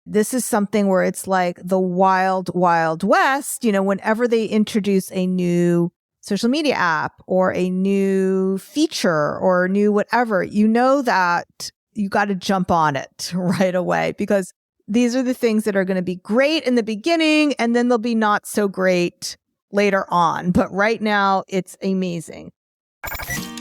This is something where it's like the wild, wild west, whenever they introduce a new social media app or a new feature or new whatever, that you got to jump on it right away, because these are the things that are going to be great in the beginning and then they'll be not so great later on. But right now it's amazing.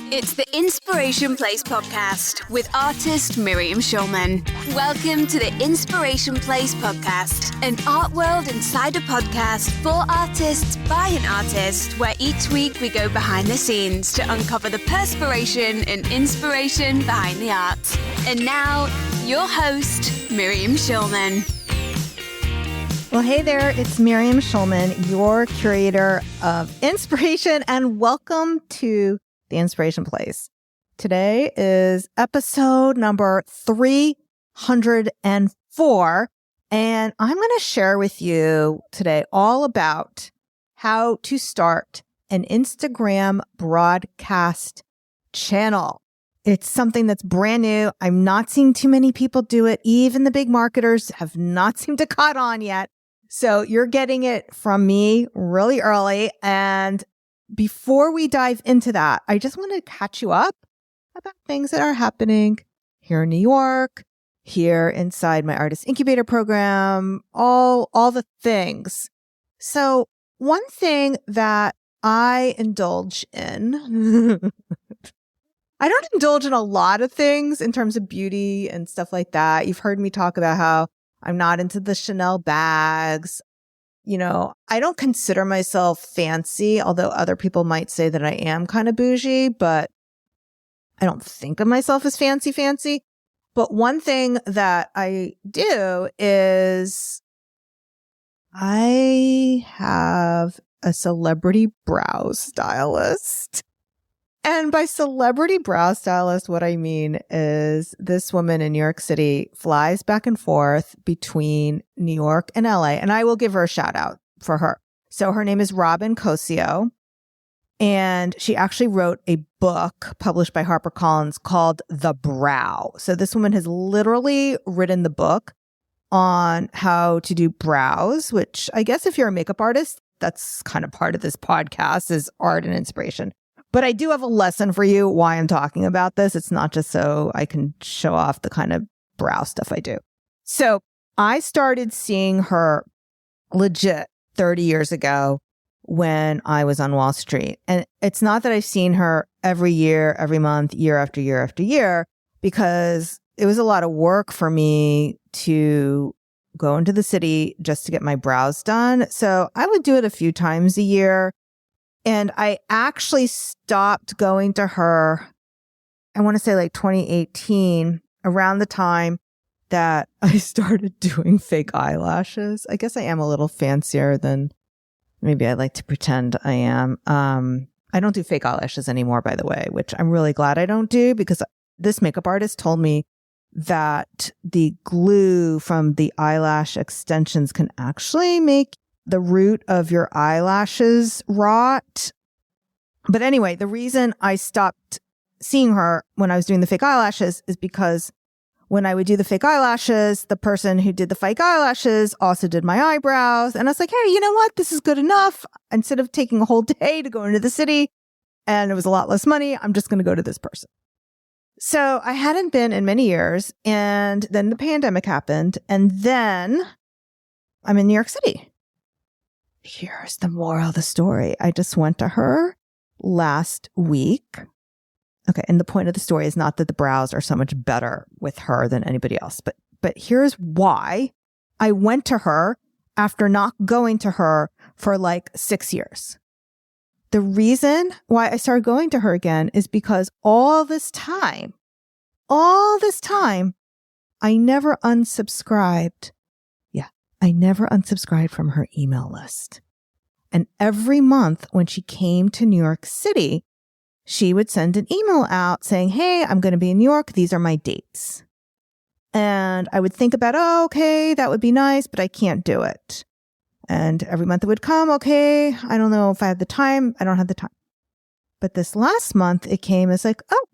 It's the Inspiration Place podcast with artist Miriam Schulman. Welcome to the Inspiration Place podcast, an art world insider podcast for artists by an artist, where each week we go behind the scenes to uncover the perspiration and inspiration behind the art. And now, your host, Miriam Schulman. Well, hey there, it's Miriam Schulman, your curator of inspiration, and welcome to the Inspiration Place. Today is episode number 304, and I'm going to share with you today all about how to start an Instagram broadcast channel. It's something that's brand new. I'm not seeing too many people do it. Even the big marketers have not seemed to caught on yet. So you're getting it from me really early. And before we dive into that, I just want to catch you up about things that are happening here in New York, here inside my artist incubator program, all the things. So one thing that I indulge in, I don't indulge in a lot of things in terms of beauty and stuff like that. You've heard me talk about how I'm not into the Chanel bags. I don't consider myself fancy, although other people might say that I am kind of bougie, but I don't think of myself as fancy. But one thing that I do is I have a celebrity brow stylist. And by celebrity brow stylist, what I mean is this woman in New York City flies back and forth between New York and LA. And I will give her a shout out for her. So her name is Robin Cosio. And she actually wrote a book published by HarperCollins called The Brow. So this woman has literally written the book on how to do brows, which I guess if you're a makeup artist, that's kind of part of this podcast is art and inspiration. But I do have a lesson for you why I'm talking about this. It's not just so I can show off the kind of brow stuff I do. So I started seeing her legit 30 years ago when I was on Wall Street. And it's not that I've seen her every year, every month, year after year after year, because it was a lot of work for me to go into the city just to get my brows done. So I would do it a few times a year. And I actually stopped going to her, I want to say like 2018, around the time that I started doing fake eyelashes. I guess I am a little fancier than maybe I like to pretend I am. I don't do fake eyelashes anymore, by the way, which I'm really glad I don't do, because this makeup artist told me that the glue from the eyelash extensions can actually make the root of your eyelashes rot. But anyway, the reason I stopped seeing her when I was doing the fake eyelashes is because when I would do the fake eyelashes, the person who did the fake eyelashes also did my eyebrows. And I was like, hey, you know what? This is good enough. Instead of taking a whole day to go into the city and it was a lot less money, I'm just going to go to this person. So I hadn't been in many years. And then the pandemic happened. And then I'm in New York City. Here's the moral of the story. I just went to her last week. Okay. And the point of the story is not that the brows are so much better with her than anybody else, but here's why I went to her after not going to her for like 6 years. The reason why I started going to her again is because all this time, I never unsubscribed. I never unsubscribed from her email list. And every month when she came to New York City, she would send an email out saying, hey, I'm going to be in New York. These are my dates. And I would think about, oh, okay, that would be nice, but I can't do it. And every month it would come, okay, I don't know if I have the time. I don't have the time. But this last month it came as like, oh,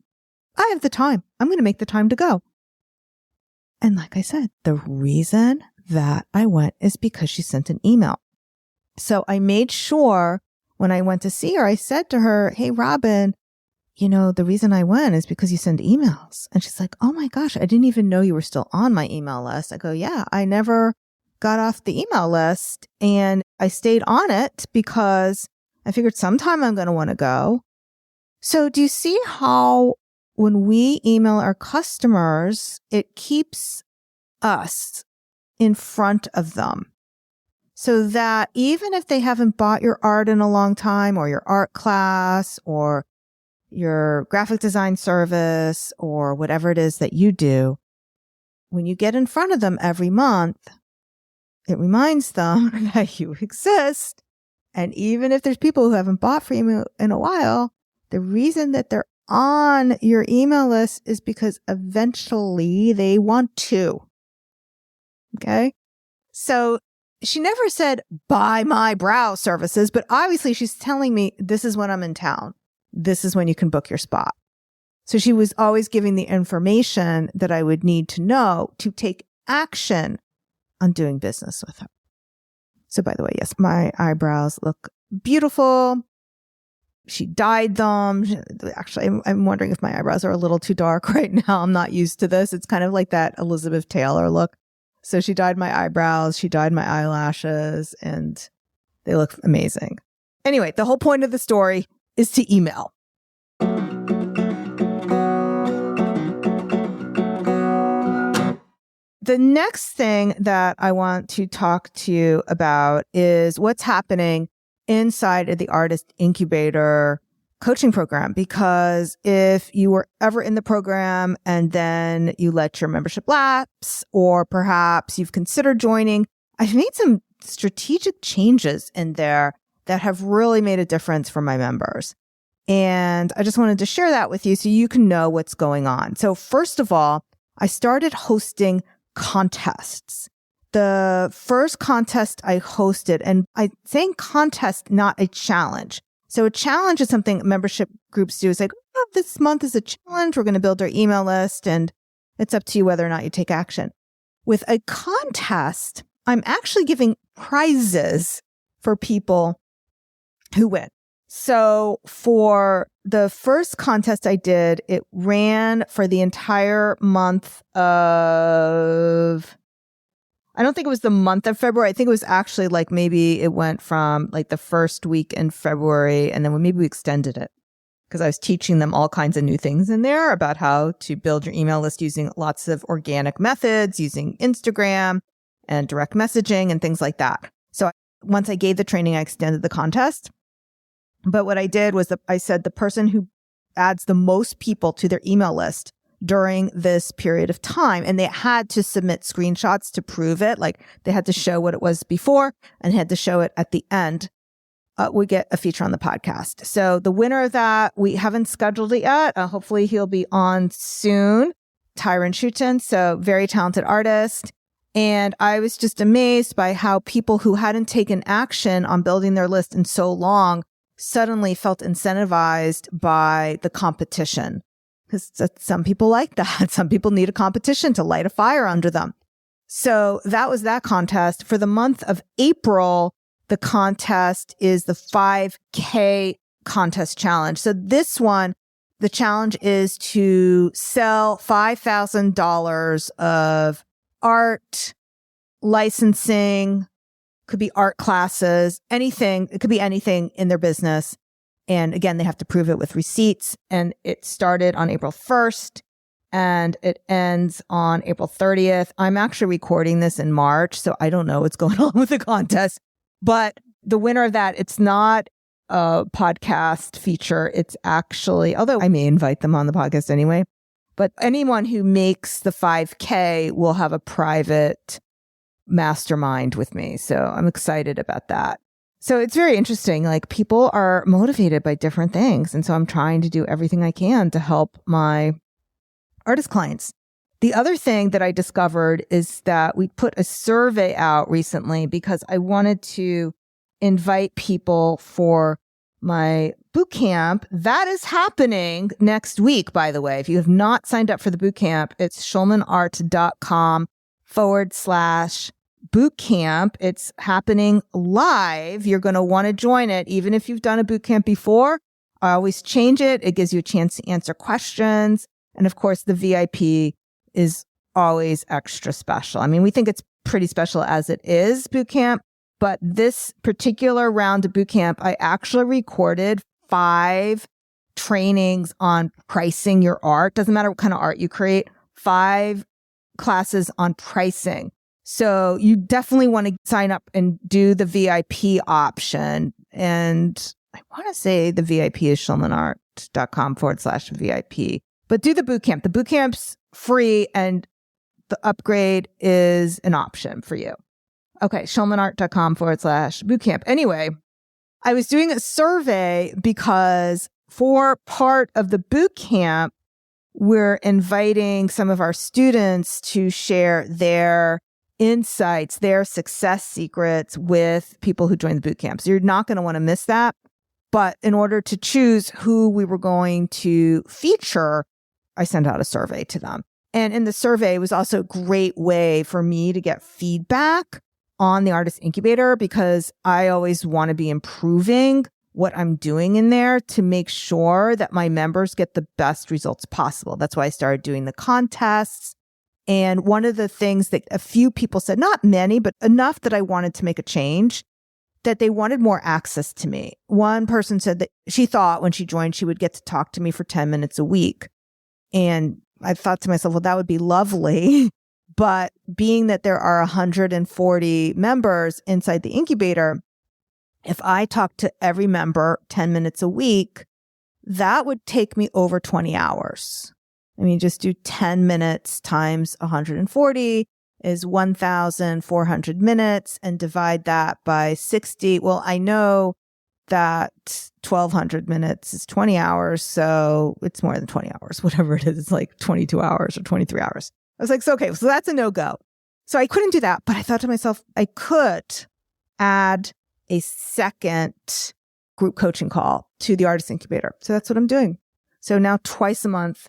I have the time. I'm going to make the time to go. And like I said, the reason that I went is because she sent an email. So I made sure when I went to see her, I said to her, hey, Robin, the reason I went is because you send emails. And she's like, oh my gosh, I didn't even know you were still on my email list. I go, yeah, I never got off the email list. And I stayed on it because I figured sometime I'm going to want to go. So do you see how when we email our customers, it keeps us in front of them so that even if they haven't bought your art in a long time or your art class or your graphic design service or whatever it is that you do, when you get in front of them every month, it reminds them that you exist. And even if there's people who haven't bought from you in a while, the reason that they're on your email list is because eventually they want to. Okay? So she never said, buy my brow services, but obviously she's telling me this is when I'm in town. This is when you can book your spot. So she was always giving the information that I would need to know to take action on doing business with her. So by the way, yes, my eyebrows look beautiful. She dyed them. Actually, I'm wondering if my eyebrows are a little too dark right now. I'm not used to this. It's kind of like that Elizabeth Taylor look. So she dyed my eyebrows. She dyed my eyelashes, and they look amazing. Anyway, the whole point of the story is to email. The next thing that I want to talk to you about is what's happening inside of the Artist Incubator coaching program. Because if you were ever in the program and then you let your membership lapse, or perhaps you've considered joining, I've made some strategic changes in there that have really made a difference for my members. And I just wanted to share that with you so you can know what's going on. So first of all, I started hosting contests. The first contest I hosted, and I'm saying contest, not a challenge. So a challenge is something membership groups do. It's like, oh, this month is a challenge. We're going to build our email list, and it's up to you whether or not you take action. With a contest, I'm actually giving prizes for people who win. So for the first contest I did, it ran for the entire month of, I don't think it was the month of February. I think it was actually like maybe it went from like the first week in February, and then maybe we extended it because I was teaching them all kinds of new things in there about how to build your email list using lots of organic methods, using Instagram and direct messaging and things like that. So once I gave the training, I extended the contest. But what I did was I said the person who adds the most people to their email list during this period of time, and they had to submit screenshots to prove it. Like they had to show what it was before and had to show it at the end, would get a feature on the podcast. So the winner of that, we haven't scheduled it yet. Hopefully he'll be on soon. Tyron Schutten, so very talented artist. And I was just amazed by how people who hadn't taken action on building their list in so long suddenly felt incentivized by the competition. Because some people like that. Some people need a competition to light a fire under them. So that was that contest. For the month of April, the contest is the 5K contest challenge. So this one, the challenge is to sell $5,000 of art, licensing, could be art classes, anything. It could be anything in their business. And again, they have to prove it with receipts. And it started on April 1st and it ends on April 30th. I'm actually recording this in March, so I don't know what's going on with the contest. But the winner of that, it's not a podcast feature. It's actually, although I may invite them on the podcast anyway, but anyone who makes the 5K will have a private mastermind with me. So I'm excited about that. So it's very interesting. Like people are motivated by different things. And so I'm trying to do everything I can to help my artist clients. The other thing that I discovered is that we put a survey out recently because I wanted to invite people for my boot camp. That is happening next week, by the way. If you have not signed up for the boot camp, it's schulmanart.com/bootcamp. boot camp. It's happening live. You're going to want to join it. Even if you've done a boot camp before, I always change it. It gives you a chance to answer questions. And of course, the VIP is always extra special. I mean, we think it's pretty special as it is boot camp, but this particular round of boot camp, I actually recorded 5 trainings on pricing your art. Doesn't matter what kind of art you create, 5 classes on pricing. So you definitely want to sign up and do the VIP option. And I want to say the VIP is schulmanart.com/VIP, but do the boot camp. The boot camp's free and the upgrade is an option for you. Okay. schulmanart.com/bootcamp. Anyway, I was doing a survey because for part of the boot camp, we're inviting some of our students to share their insights, their success secrets with people who join the boot camp. So you're not going to want to miss that. But in order to choose who we were going to feature, I sent out a survey to them. And in the survey, it was also a great way for me to get feedback on the Artist Incubator because I always want to be improving what I'm doing in there to make sure that my members get the best results possible. That's why I started doing the contests. And one of the things that a few people said, not many, but enough that I wanted to make a change, that they wanted more access to me. One person said that she thought when she joined, she would get to talk to me for 10 minutes a week. And I thought to myself, well, that would be lovely. But being that there are 140 members inside the incubator, if I talk to every member 10 minutes a week, that would take me over 20 hours. I mean, just do 10 minutes times 140 is 1,400 minutes and divide that by 60. Well, I know that 1,200 minutes is 20 hours. So it's more than 20 hours, whatever it is. It's like 22 hours or 23 hours. I was like, so, okay, so that's a no-go. So I couldn't do that. But I thought to myself, I could add a second group coaching call to the Artist Incubator. So that's what I'm doing. So now twice a month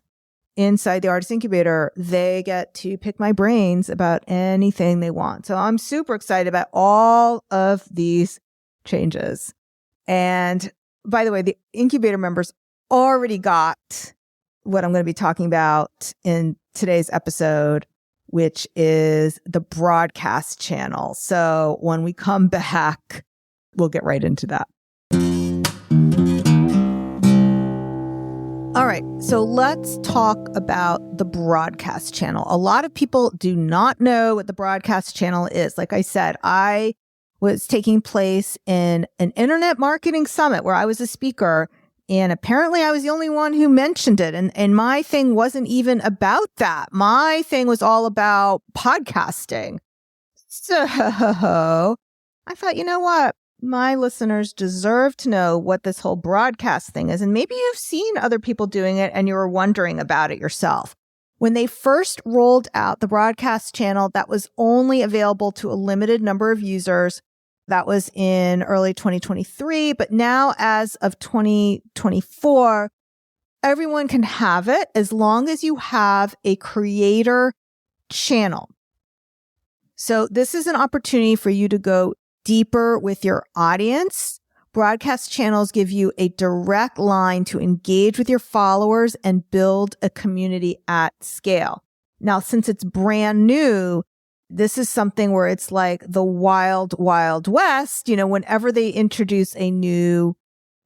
inside the Artist Incubator, they get to pick my brains about anything they want. So I'm super excited about all of these changes. And by the way, the incubator members already got what I'm going to be talking about in today's episode, which is the broadcast channel. So when we come back, we'll get right into that. All right, so let's talk about the broadcast channel. A lot of people do not know what the broadcast channel is. Like I said, I was taking place in an internet marketing summit where I was a speaker, and apparently I was the only one who mentioned it. And my thing wasn't even about that. My thing was all about podcasting. So I thought, you know what? My listeners deserve to know what this whole broadcast thing is. And maybe you've seen other people doing it and you were wondering about it yourself. When they first rolled out the broadcast channel, that was only available to a limited number of users. That was in early 2023. But now as of 2024, everyone can have it as long as you have a creator channel. So this is an opportunity for you to go deeper with your audience. Broadcast channels give you a direct line to engage with your followers and build a community at scale. Now, since it's brand new, this is something where it's like the wild, wild west. You know, whenever they introduce a new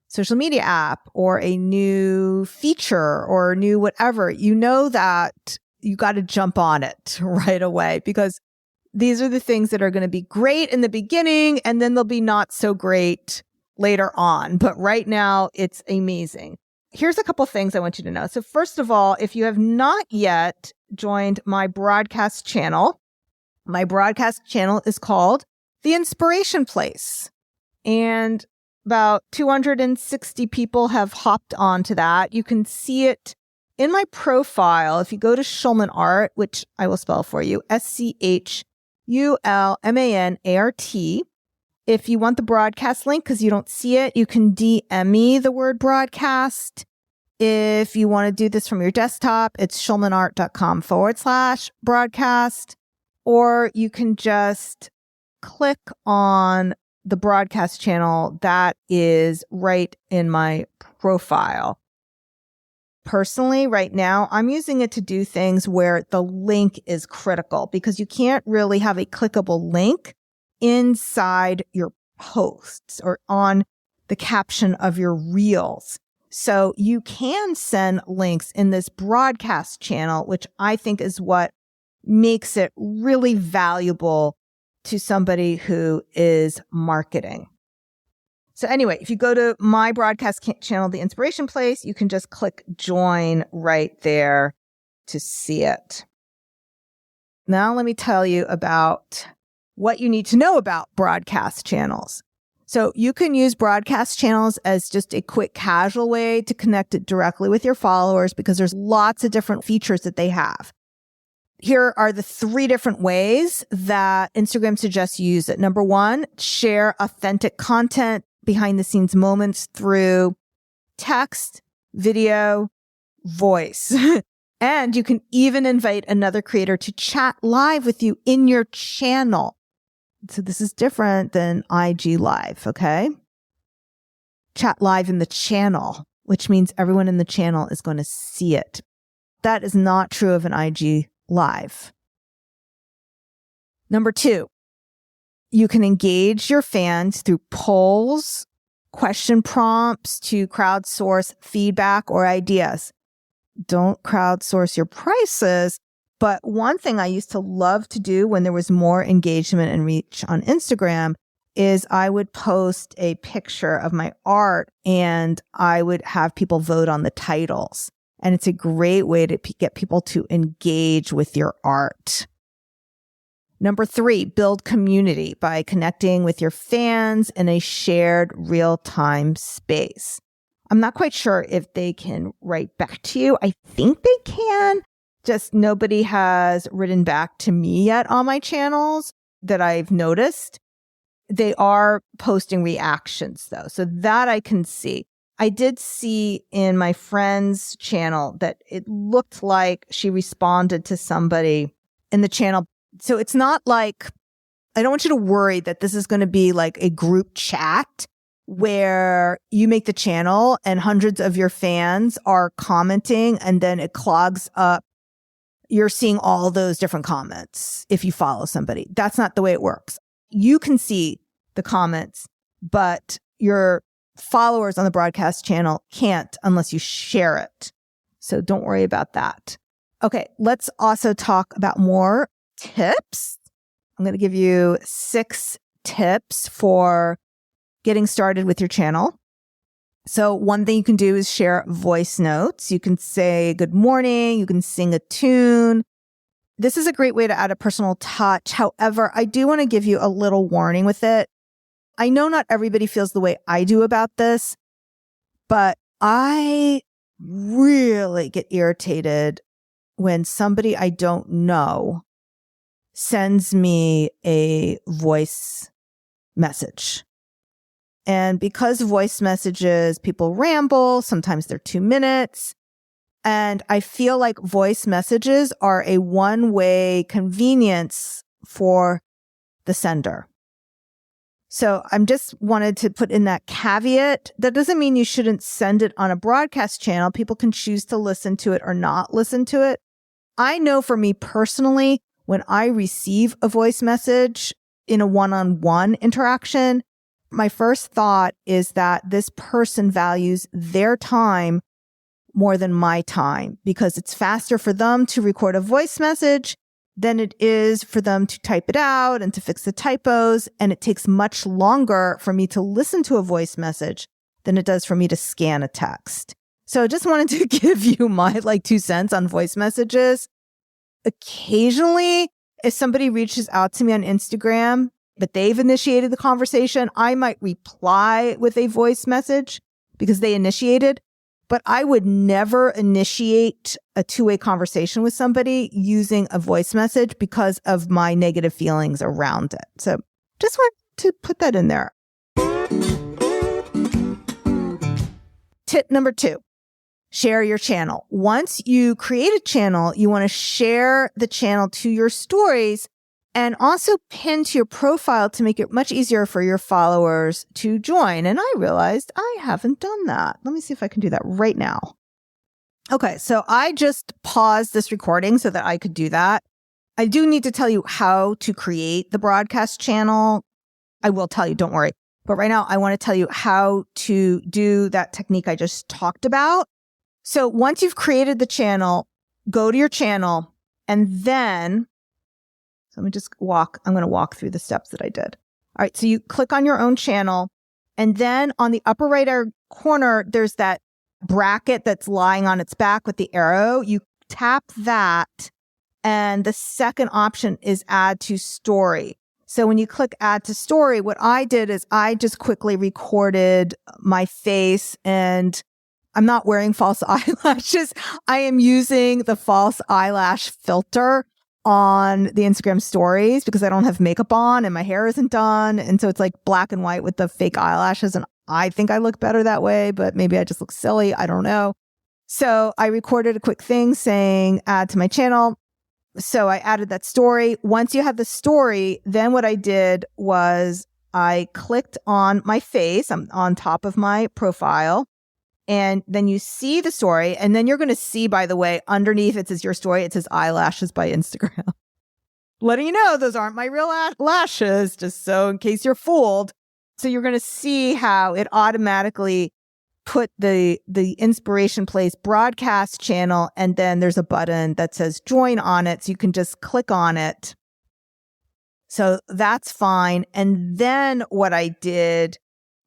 social media app or a new feature or a new whatever, you know that you got to jump on it right away because these are the things that are going to be great in the beginning and then they'll be not so great later on. But right now, it's amazing. Here's a couple things I want you to know. So first of all, if you have not yet joined my broadcast channel is called The Inspiration Place. And about 260 people have hopped onto that. You can see it in my profile. If you go to Schulman Art, which I will spell for you, SCHULMANART. If you want the broadcast link, because you don't see it, you can DM me the word broadcast. If you want to do this from your desktop, it's schulmanart.com/broadcast. Or you can just click on the broadcast channel that is right in my profile. Personally, right now, I'm using it to do things where the link is critical because you can't really have a clickable link inside your posts or on the caption of your reels. So you can send links in this broadcast channel, which I think is what makes it really valuable to somebody who is marketing. So anyway, if you go to my broadcast channel, The Inspiration Place, you can just click join right there to see it. Now let me tell you about what you need to know about broadcast channels. So you can use broadcast channels as just a quick casual way to connect it directly with your followers because there's lots of different features that they have. Here are the 3 different ways that Instagram suggests you use it. Number 1, share authentic content, behind the scenes moments through text, video, voice. And you can even invite another creator to chat live with you in your channel. So this is different than IG Live, okay? Chat live in the channel, which means everyone in the channel is going to see it. That is not true of an IG Live. Number 2, you can engage your fans through polls, question prompts to crowdsource feedback or ideas. Don't crowdsource your prices. But one thing I used to love to do when there was more engagement and reach on Instagram is I would post a picture of my art and I would have people vote on the titles. And it's a great way to get people to engage with your art. Number 3, build community by connecting with your fans in a shared real-time space. I'm not quite sure if they can write back to you. I think they can. Just nobody has written back to me yet on my channels that I've noticed. They are posting reactions though. So that I can see. I did see in my friend's channel that it looked like she responded to somebody in the channel. So it's not like, I don't want you to worry that this is going to be like a group chat where you make the channel and hundreds of your fans are commenting and then it clogs up. You're seeing all those different comments if you follow somebody. That's not the way it works. You can see the comments, but your followers on the broadcast channel can't unless you share it. So don't worry about that. Okay, let's also talk about more tips. I'm going to give you 6 tips for getting started with your channel. So one thing you can do is share voice notes. You can say good morning. You can sing a tune. This is a great way to add a personal touch. However, I do want to give you a little warning with it. I know not everybody feels the way I do about this, but I really get irritated when somebody I don't know sends me a voice message. And because voice messages, people ramble, sometimes they're 2 minutes. And I feel like voice messages are a one-way convenience for the sender. So I'm just wanted to put in that caveat. That doesn't mean you shouldn't send it on a broadcast channel. People can choose to listen to it or not listen to it. I know for me personally, when I receive a voice message in a one-on-one interaction, my first thought is that this person values their time more than my time because it's faster for them to record a voice message than it is for them to type it out and to fix the typos. And it takes much longer for me to listen to a voice message than it does for me to scan a text. So I just wanted to give you my 2 cents on voice messages. Occasionally, if somebody reaches out to me on Instagram, but they've initiated the conversation, I might reply with a voice message because they initiated. But I would never initiate a 2-way conversation with somebody using a voice message because of my negative feelings around it. So just wanted to put that in there. Tip number 2, share your channel. Once you create a channel, you want to share the channel to your stories and also pin to your profile to make it much easier for your followers to join. And I realized I haven't done that. Let me see if I can do that right now. Okay, so I just paused this recording so that I could do that. I do need to tell you how to create the broadcast channel. I will tell you, don't worry. But right now, I want to tell you how to do that technique I just talked about. So once you've created the channel, go to your channel, and then, so I'm going to walk through the steps that I did. All right, so you click on your own channel, and then on the upper right corner, there's that bracket that's lying on its back with the arrow. You tap that, and the second option is add to story. So when you click add to story, what I did is I just quickly recorded my face, and I'm not wearing false eyelashes. I am using the false eyelash filter on the Instagram stories because I don't have makeup on and my hair isn't done. And so it's like black and white with the fake eyelashes. And I think I look better that way, but maybe I just look silly. I don't know. So I recorded a quick thing saying add to my channel. So I added that story. Once you have the story, then what I did was I clicked on my face. I'm on top of my profile. And then you see the story. And then you're going to see, by the way, underneath it says your story. It says eyelashes by Instagram. Letting you know those aren't my real lashes, just so in case you're fooled. So you're going to see how it automatically put the Inspiration Place broadcast channel, and then there's a button that says join on it. So you can just click on it. So that's fine. And then what I did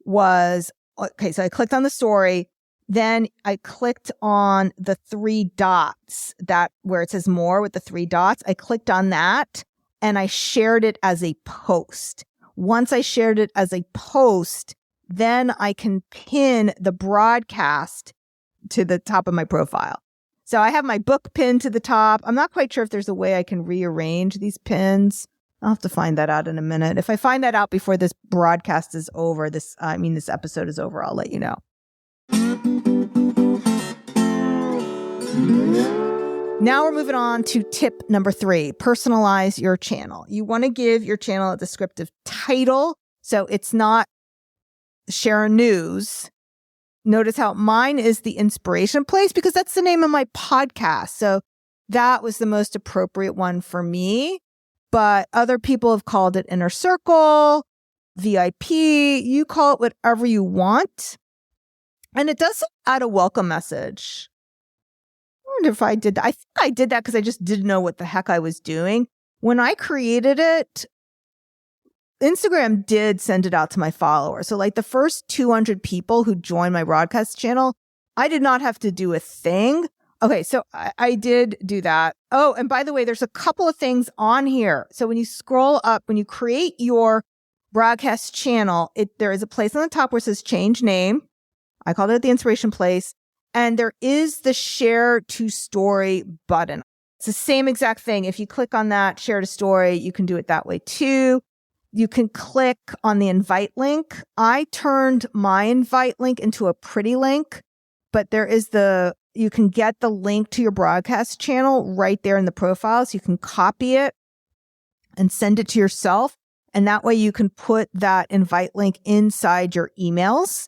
was, okay, so I clicked on the story. Then I clicked on the 3 dots, that where it says more with the 3 dots. I clicked on that and I shared it as a post. Once I shared it as a post, then I can pin the broadcast to the top of my profile. So I have my book pinned to the top. I'm not quite sure if there's a way I can rearrange these pins. I'll have to find that out in a minute. If I find that out before this broadcast is over, this episode is over, I'll let you know. Now we're moving on to tip number 3, personalize your channel. You want to give your channel a descriptive title. So it's not Share News. Notice how mine is the Inspiration Place because that's the name of my podcast. So that was the most appropriate one for me. But other people have called it Inner Circle, VIP. You call it whatever you want. And it does add a welcome message. I wonder if I did that. I think I did that because I just didn't know what the heck I was doing. When I created it, Instagram did send it out to my followers. So like the first 200 people who joined my broadcast channel, I did not have to do a thing. Okay, so I did do that. Oh, and by the way, there's a couple of things on here. So when you scroll up, when you create your broadcast channel, there is a place on the top where it says change name. I called it the Inspiration Place. And there is the share to story button. It's the same exact thing. If you click on that, share to story, you can do it that way too. You can click on the invite link. I turned my invite link into a pretty link, but you can get the link to your broadcast channel right there in the profile. So you can copy it and send it to yourself. And that way you can put that invite link inside your emails.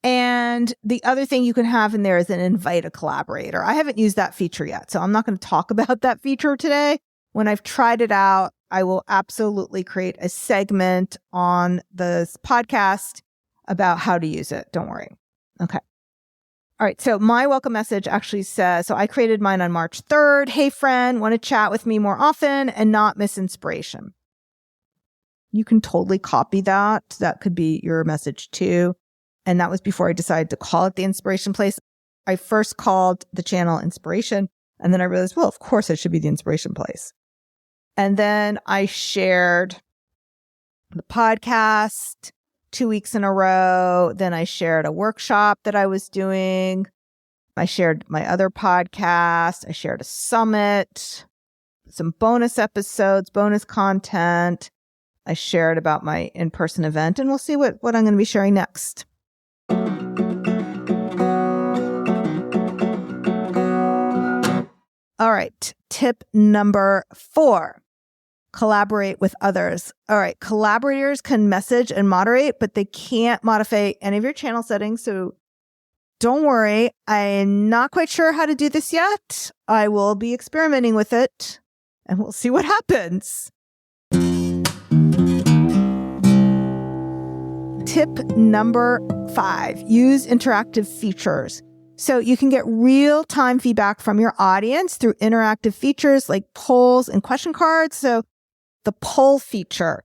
And the other thing you can have in there is an invite a collaborator. I haven't used that feature yet, so I'm not going to talk about that feature today. When I've tried it out, I will absolutely create a segment on this podcast about how to use it. Don't worry. Okay. All right. So my welcome message actually says, so I created mine on March 3rd. Hey, friend, want to chat with me more often and not miss inspiration? You can totally copy that. That could be your message too. And that was before I decided to call it the Inspiration Place. I first called the channel Inspiration, and then I realized, well, of course it should be the Inspiration Place. And then I shared the podcast 2 weeks in a row. Then I shared a workshop that I was doing. I shared my other podcast. I shared a summit, some bonus episodes, bonus content. I shared about my in-person event, and we'll see what I'm going to be sharing next. All right. Tip number 4, collaborate with others. All right. Collaborators can message and moderate, but they can't modify any of your channel settings. So don't worry. I'm not quite sure how to do this yet. I will be experimenting with it and we'll see what happens. Tip number 5, use interactive features. So you can get real-time feedback from your audience through interactive features like polls and question cards. So the poll feature,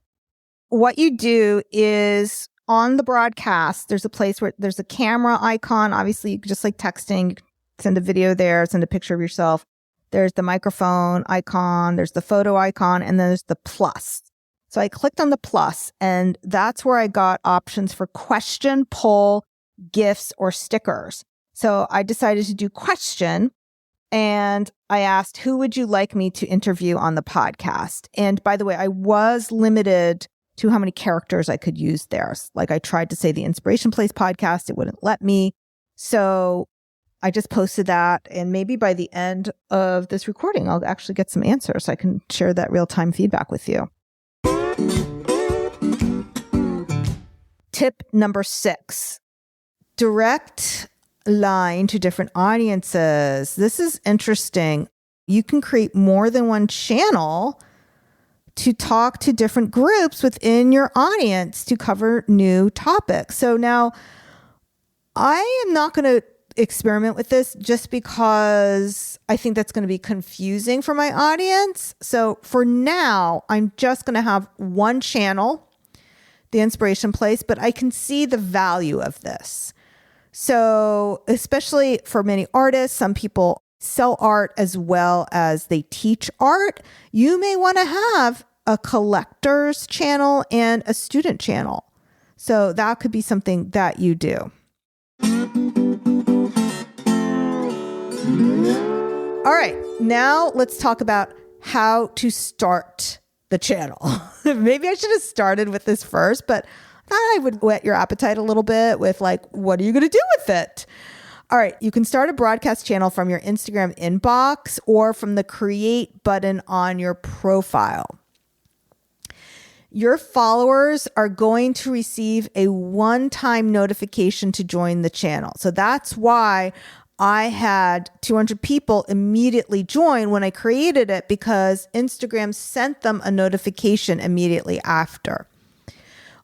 what you do is on the broadcast, there's a place where there's a camera icon. Obviously, just like texting, you can send a video there, send a picture of yourself. There's the microphone icon, there's the photo icon, and then there's the plus. So I clicked on the plus, and that's where I got options for question, poll, GIFs, or stickers. So I decided to do question, and I asked, who would you like me to interview on the podcast? And by the way, I was limited to how many characters I could use there. Like I tried to say the Inspiration Place podcast, it wouldn't let me. So I just posted that, and maybe by the end of this recording, I'll actually get some answers so I can share that real-time feedback with you. Tip number 6, direct line to different audiences. This is interesting. You can create more than one channel to talk to different groups within your audience to cover new topics. So now I am not going to experiment with this just because I think that's going to be confusing for my audience. So for now, I'm just going to have one channel, the Inspiration Place, but I can see the value of this. So especially for many artists, some people sell art as well as they teach art. You may want to have a collector's channel and a student channel. So that could be something that you do. All right, now let's talk about how to start the channel. Maybe I should have started with this first, but I thought I would whet your appetite a little bit with like, what are you going to do with it? All right, you can start a broadcast channel from your Instagram inbox or from the create button on your profile. Your followers are going to receive a one-time notification to join the channel. So that's why I had 200 people immediately join when I created it, because Instagram sent them a notification immediately after.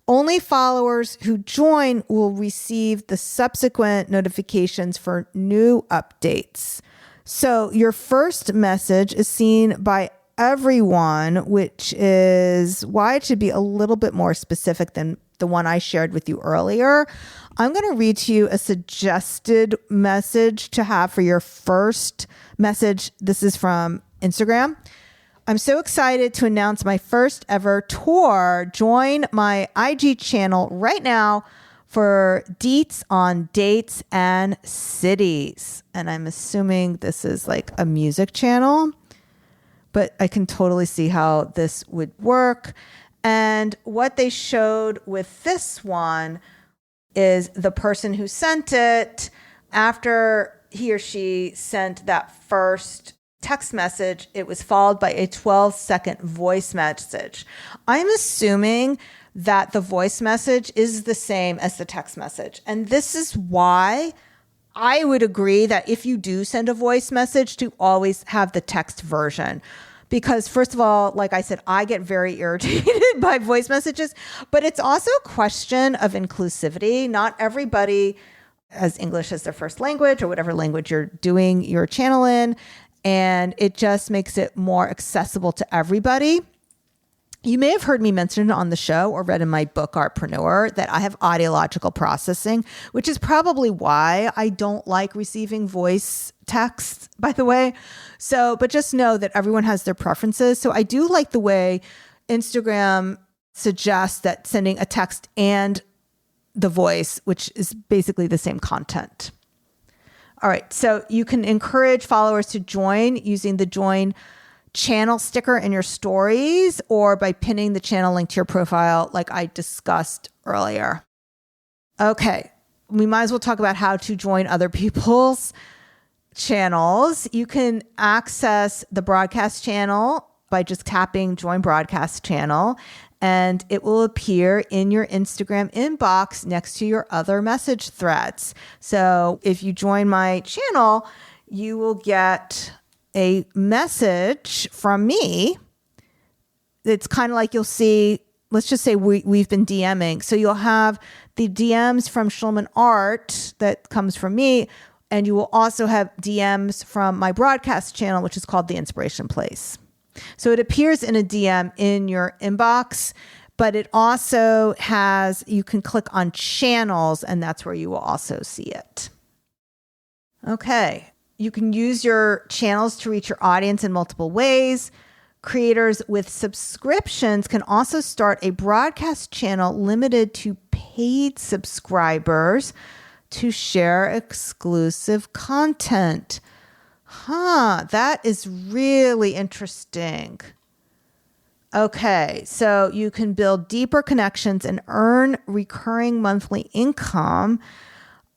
Only followers who join will receive the subsequent notifications for new updates. So your first message is seen by everyone, which is why it should be a little bit more specific than the one I shared with you earlier. I'm going to read to you a suggested message to have for your first message. This is from Instagram. I'm so excited to announce my first ever tour. Join my IG channel right now for deets on dates and cities. And I'm assuming this is like a music channel, but I can totally see how this would work. And what they showed with this one is the person who sent it, after he or she sent that first text message, it was followed by a 12-second voice message. I'm assuming that the voice message is the same as the text message. And this is why I would agree that if you do send a voice message, to always have the text version. Because first of all, like I said, I get very irritated by voice messages, but it's also a question of inclusivity. Not everybody has English as their first language or whatever language you're doing your channel in. And it just makes it more accessible to everybody. You may have heard me mention on the show or read in my book, Artpreneur, that I have audiological processing, which is probably why I don't like receiving voice texts, by the way. So, but just know that everyone has their preferences. So I do like the way Instagram suggests that sending a text and the voice, which is basically the same content. All right. So you can encourage followers to join using the join channel sticker in your stories or by pinning the channel link to your profile like I discussed earlier. Okay, we might as well talk about how to join other people's channels. You can access the broadcast channel by just tapping Join Broadcast Channel, and it will appear in your Instagram inbox next to your other message threads. So if you join my channel, you will get a message from me. It's kind of like you'll see, let's just say we've been DMing. So you'll have the DMs from Schulman Art that comes from me, and you will also have DMs from my broadcast channel, which is called The Inspiration Place. So it appears in a DM in your inbox, but it also has, you can click on channels, and that's where you will also see it. Okay. You can use your channels to reach your audience in multiple ways. Creators with subscriptions can also start a broadcast channel limited to paid subscribers to share exclusive content. That is really interesting. Okay, so you can build deeper connections and earn recurring monthly income.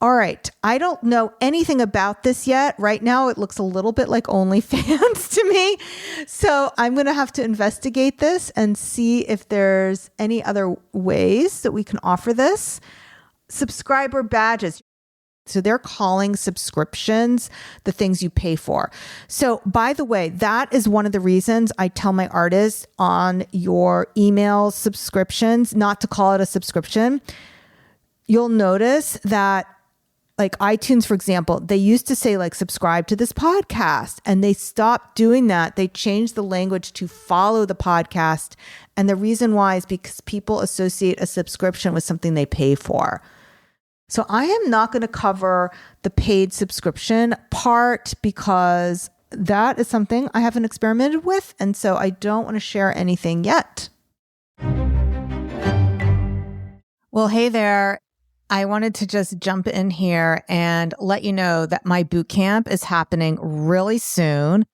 All right, I don't know anything about this yet. Right now, it looks a little bit like OnlyFans to me. So I'm going to have to investigate this and see if there's any other ways that we can offer this. Subscriber badges. So they're calling subscriptions the things you pay for. So by the way, that is one of the reasons I tell my artists on your email subscriptions not to call it a subscription. You'll notice that like iTunes, for example, they used to say like subscribe to this podcast, and they stopped doing that. They changed the language to follow the podcast. And the reason why is because people associate a subscription with something they pay for. So I am not going to cover the paid subscription part because that is something I haven't experimented with. And so I don't want to share anything yet. Well, hey there. I wanted to just jump in here and let you know that my boot camp is happening really soon.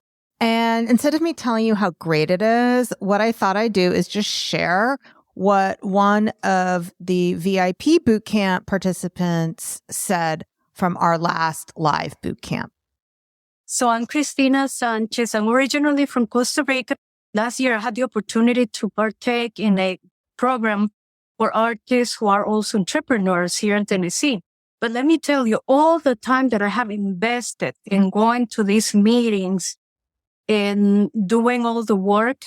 And instead of me telling you how great it is, what I thought I'd do is just share what one of the VIP boot camp participants said from our last live boot camp. So I'm Cristina Sanchez. I'm originally from Costa Rica. Last year, I had the opportunity to partake in a program for artists who are also entrepreneurs here in Tennessee. But let me tell you, all the time that I have invested in going to these meetings and doing all the work,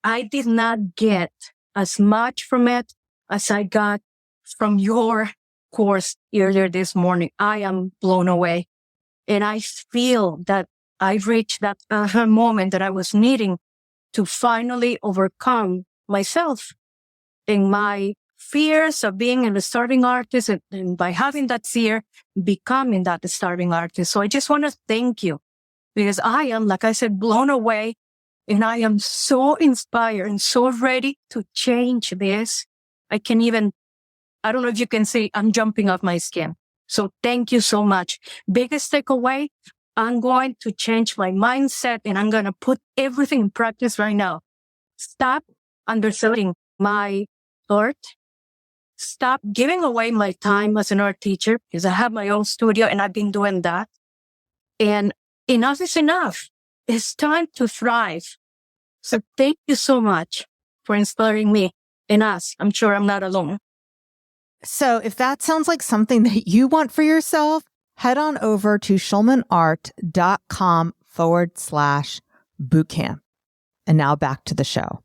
I did not get as much from it as I got from your course earlier this morning. I am blown away. And I feel that I reached that moment that I was needing to finally overcome myself and my fears of being a starving artist, and by having that fear, becoming that starving artist. So I just want to thank you because I am, like I said, blown away, and I am so inspired and so ready to change this. I don't know if you can see, I'm jumping off my skin. So thank you so much. Biggest takeaway, I'm going to change my mindset and I'm going to put everything in practice right now. Stop underselling my art. Stop giving away my time as an art teacher because I have my own studio and I've been doing that. And enough is enough. It's time to thrive. So thank you so much for inspiring me and us. I'm sure I'm not alone. So if that sounds like something that you want for yourself, head on over to schulmanart.com/bootcamp. And now back to the show.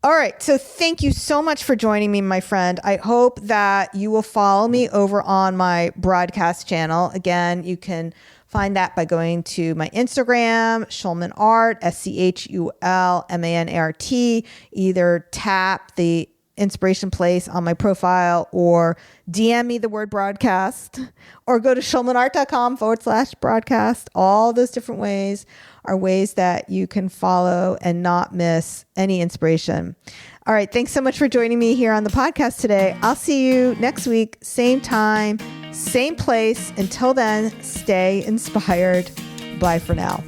All right. So thank you so much for joining me, my friend. I hope that you will follow me over on my broadcast channel. Again, you can find that by going to my Instagram, Schulman Art, SCHULMANART. Either tap the Inspiration Place on my profile or DM me the word broadcast or go to schulmanart.com/broadcast. All those different ways are ways that you can follow and not miss any inspiration. All right. Thanks so much for joining me here on the podcast today. I'll see you next week, same time, same place. Until then, stay inspired. Bye for now.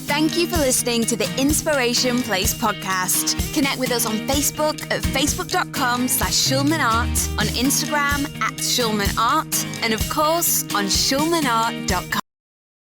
Thank you for listening to the Inspiration Place podcast. Connect with us on Facebook at facebook.com/SchulmanArt, on Instagram @SchulmanArt, and of course on schulmanart.com.